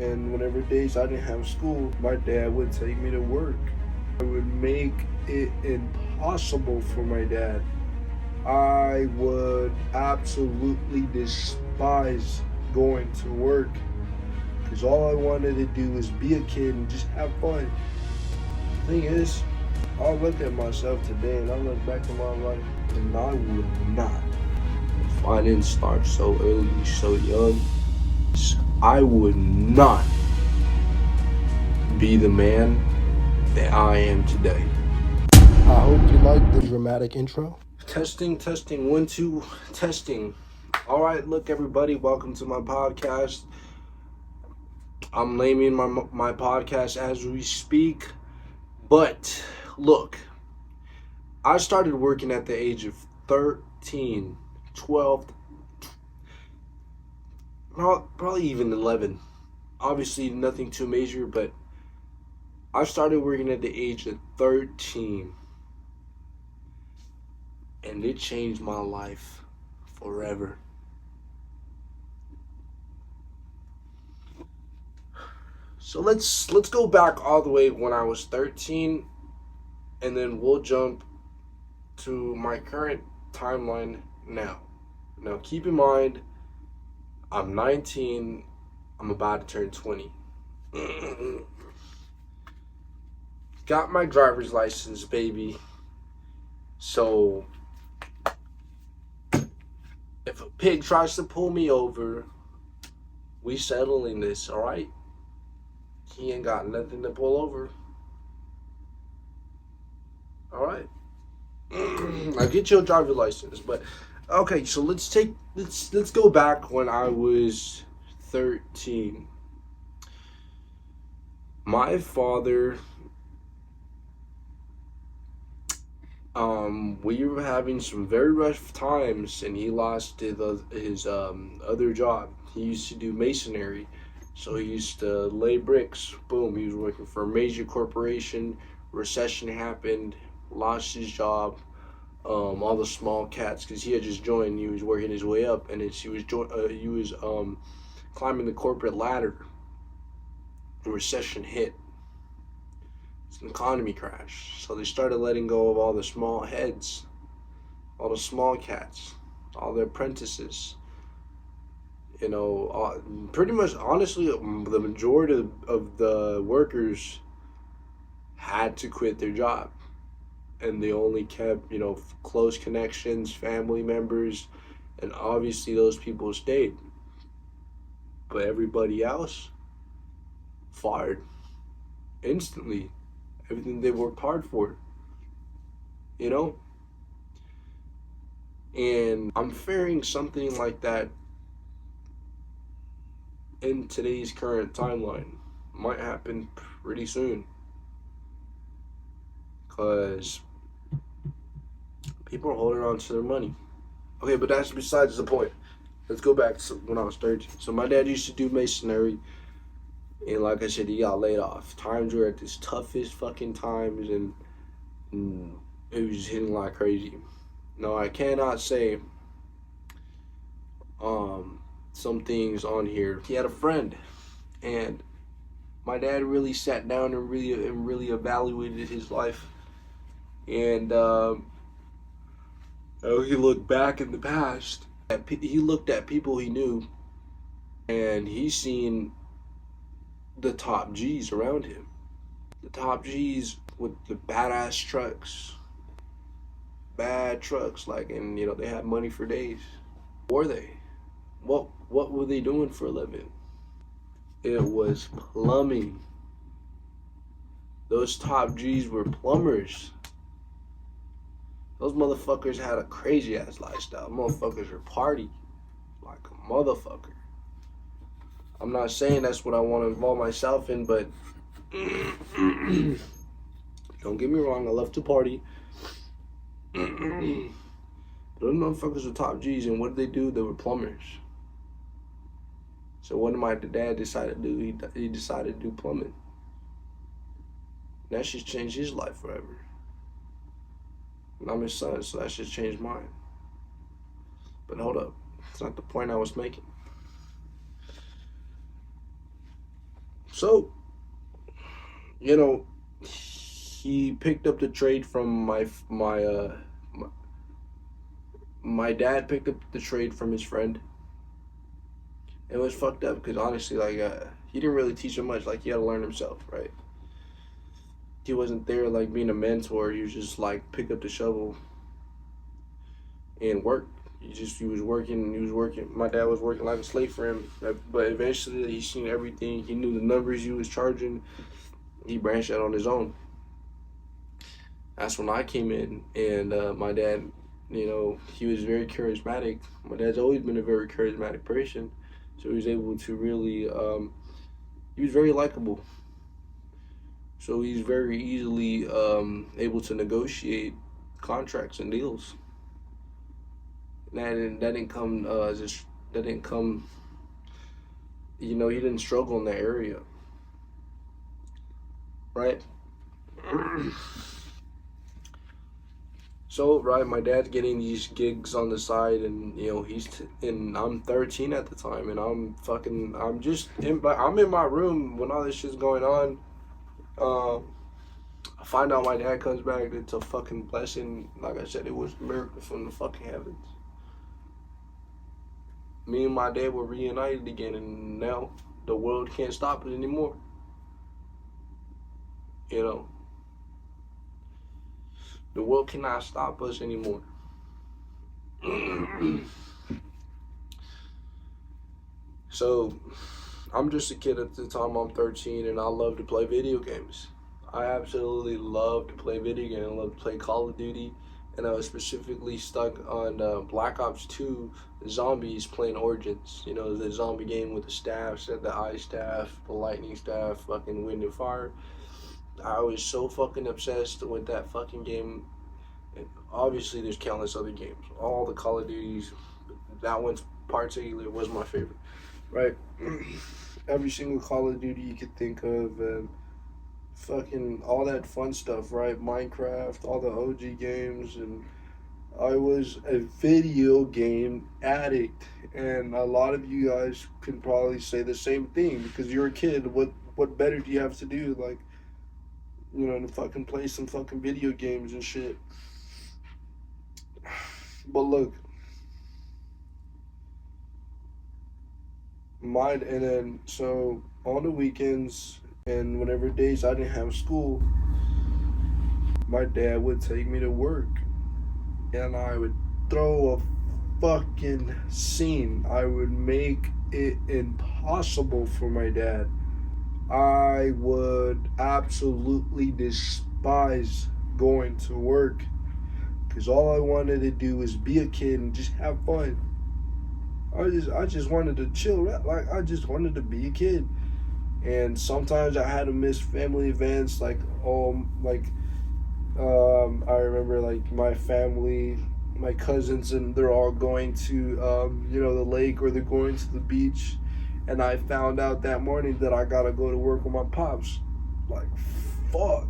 And whenever days I didn't have school, my dad would take me to work. I would make it impossible for my dad. I would absolutely despise going to work because all I wanted to do was be a kid and just have fun. The thing is, I look at myself today and I look back at my life and I would not. If I didn't start so early, so young, I would not be the man that I am today. I hope you like the dramatic intro. Testing, testing, 1, 2, testing. All right, look, everybody, welcome to my podcast. I'm naming my podcast as we speak. But look, I started working at the age of 13, 12, probably even 11. Obviously, nothing too major, but I started working at the age of 13. And it changed my life forever. So let's go back all the way when I was 13, and then we'll jump to my current timeline now. Now keep in mind, I'm 19, I'm about to turn 20. Got my driver's license, baby. So if a pig tries to pull me over, we settling this, all right? He ain't got nothing to pull over. All right. I'll get you a driver's license, but okay. So let's go back when I was 13. My father, we were having some very rough times, and he lost his other job. He used to do masonry. So he used to lay bricks. Boom, he was working for a major corporation. Recession happened, lost his job. All the small cats, because he had just joined. He was working his way up, and he was climbing the corporate ladder. The recession hit. It's an economy crash. So they started letting go of all the small heads, all the small cats, all the apprentices. You know, pretty much, honestly, the majority of the workers had to quit their job. And they only kept, close connections, family members, and obviously those people stayed. But everybody else fired instantly. Everything they worked hard for, And I'm fearing something like that in today's current timeline. Might happen pretty soon. Because people are holding on to their money. Okay, but that's besides the point. Let's go back to when I was 13. So my dad used to do masonry. And like I said, he got laid off. Times were at his toughest fucking times. And it was hitting like crazy. No, I cannot say some things on here. He had a friend, and my dad really sat down and really evaluated his life, and he looked back in the past. He looked at people he knew, and he seen the top G's around him, the top G's with the badass trucks, bad trucks, and they had money for days. Were they? What were they doing for a living? It was plumbing. Those top G's were plumbers. Those motherfuckers had a crazy ass lifestyle. Motherfuckers were party like a motherfucker. I'm not saying that's what I want to involve myself in, but don't get me wrong, I love to party. Those motherfuckers were top G's, and what did they do? They were plumbers. So what did my dad decide to do? He decided to do plumbing. That just changed his life forever. And I'm his son, so that just changed mine. But hold up, it's not the point I was making. So, you know, he picked up the trade from my dad picked up the trade from his friend. It was fucked up because honestly, like, he didn't really teach him much. Like, he had to learn himself, right? He wasn't there like being a mentor. He was just like pick up the shovel and work. He was working. He was working. My dad was working like a slave for him. But eventually, he seen everything. He knew the numbers he was charging. He branched out on his own. That's when I came in, and my dad, he was very charismatic. My dad's always been a very charismatic person, so he was able to really. He was very likable, so he's very easily able to negotiate contracts and deals. That didn't come just that didn't come. He didn't struggle in that area, right? So, right, my dad's getting these gigs on the side, and and I'm 13 at the time, and I'm in my room when all this shit's going on. I find out my dad comes back. It's a fucking blessing. Like I said, it was a miracle from the fucking heavens. Me and my dad were reunited again, and now the world can't stop it anymore. You know, the world cannot stop us anymore. So, I'm just a kid at the time. I'm 13, and I love to play video games. I absolutely love to play video games. I love to play Call of Duty, and I was specifically stuck on Black Ops 2 Zombies playing Origins. The zombie game with the staffs, the ice staff, the lightning staff, fucking wind and fire. I was so fucking obsessed with that fucking game. And obviously, there's countless other games. All the Call of Duties, that one particularly was my favorite, right? Every single Call of Duty you could think of, and fucking all that fun stuff, right? Minecraft, all the OG games, and I was a video game addict, and a lot of you guys can probably say the same thing because you're a kid. What better do you have to do, like, to fucking play some fucking video games and shit? But look, and then so on the weekends and whenever days I didn't have school, my dad would take me to work, and I would throw a fucking scene. I would make it impossible for my dad. I would absolutely despise going to work because all I wanted to do was be a kid and just have fun. I just wanted to chill. Like, I just wanted to be a kid. And sometimes I had to miss family events, I remember, like, my family, my cousins, and they're all going to the lake, or they're going to the beach, and I found out that morning that I gotta go to work with my pops. Like, fuck,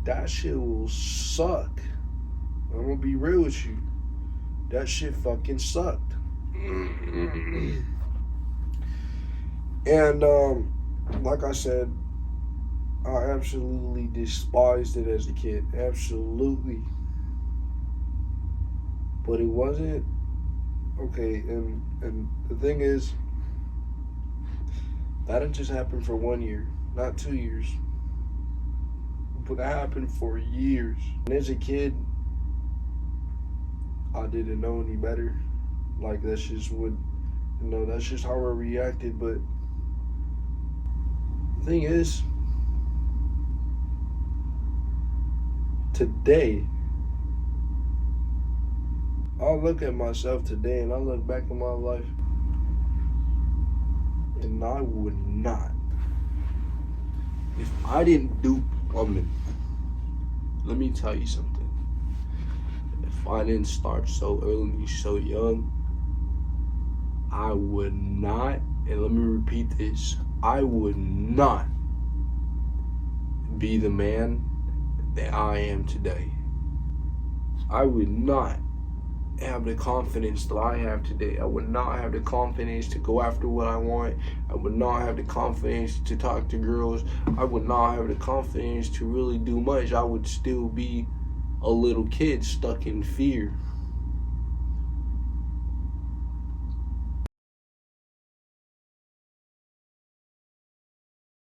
that shit will suck. I'm gonna be real with you. That shit fucking sucked. And like I said, I absolutely despised it as a kid. Absolutely. But it wasn't okay, and the thing is, that didn't just happen for 1 year, not 2 years. But that happened for years. And as a kid, I didn't know any better. Like, that's just that's just how I reacted. But the thing is, today, I look at myself today and I look back at my life, and I would not, if I didn't dupe women, let me tell you something. If I didn't start so early, so young, I would not, and let me repeat this, I would not be the man that I am today. I would not. have the confidence that I have today. I would not have the confidence to go after what I want. I would not have the confidence to talk to girls. I would not have the confidence to really do much. I would still be a little kid stuck in fear.